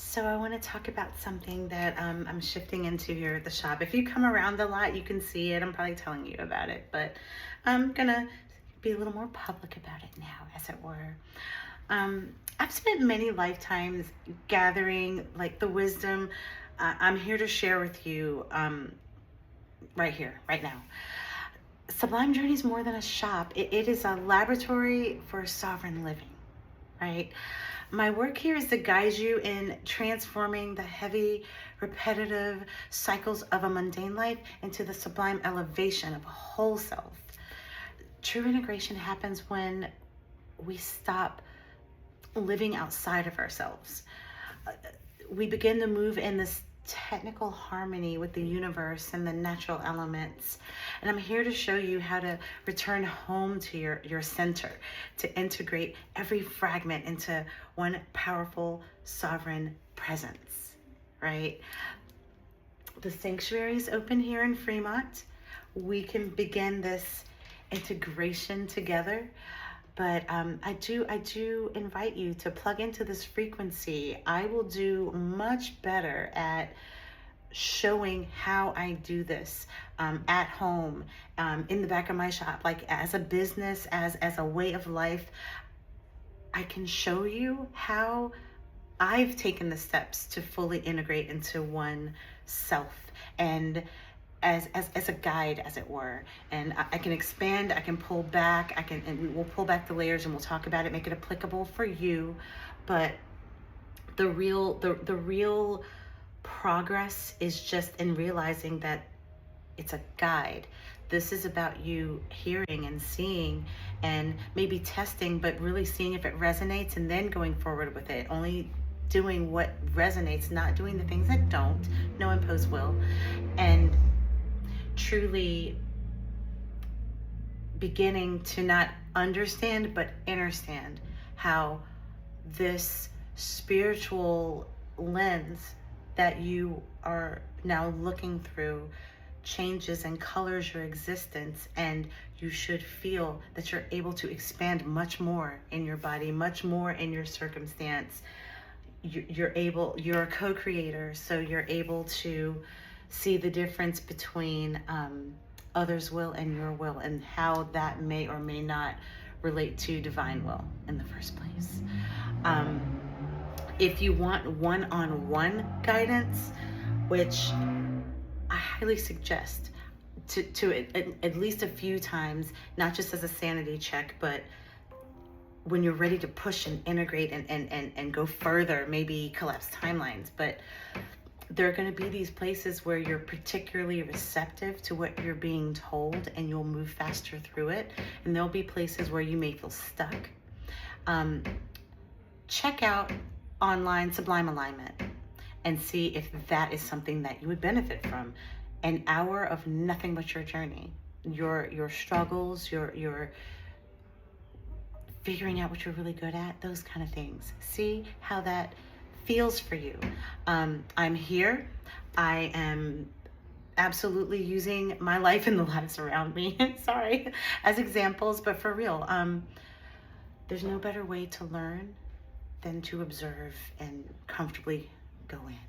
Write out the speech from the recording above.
So I want to talk about something that I'm shifting into here at the shop. If you come around a lot, you can see it. I'm probably telling you about it, but I'm gonna be a little more public about it now, as it were. I've spent many lifetimes gathering like the wisdom. I'm here to share with you right here, right now. Sublime Journey is more than a shop. It is a laboratory for sovereign living, right? My work here is to guide you in transforming the heavy, repetitive cycles of a mundane life into the sublime elevation of a whole self. True integration happens when we stop living outside of ourselves. We begin to move in this technical harmony with the universe and the natural elements. And I'm here to show you how to return home to your center, to integrate every fragment into one powerful sovereign presence, right? The sanctuary is open here in Fremont. We can begin this integration together. But I do invite you to plug into this frequency. I will do much better at showing how I do this at home, in the back of my shop, like as a business, as a way of life. I can show you how I've taken the steps to fully integrate into one self, and as a guide, as it were. And I can expand, I can pull back, and we will pull back the layers and we'll talk about it, make it applicable for you. But the real progress is just in realizing that it's a guide. This is about you hearing and seeing and maybe testing, but really seeing if it resonates and then going forward with it. Only doing what resonates, not doing the things that don't. No imposed will. And truly beginning to not understand but understand how this spiritual lens that you are now looking through changes and colors your existence, and you should feel that you're able to expand much more in your body, much more in your circumstance. You're a co-creator, so you're able to see the difference between others' will and your will, and how that may or may not relate to divine will in the first place. If you want one-on-one guidance, which I highly suggest to at least a few times, not just as a sanity check, but when you're ready to push and integrate and go further, maybe collapse timelines. But there are going to be these places where you're particularly receptive to what you're being told and you'll move faster through it. And there'll be places where you may feel stuck. Check out online Sublime Alignment and see if that is something that you would benefit from. An hour of nothing but your journey, your struggles, your figuring out what you're really good at, those kind of things. See how that feels for you. I'm here. I am absolutely using my life and the lives around me, sorry, as examples, but for real, there's no better way to learn than to observe and comfortably go in.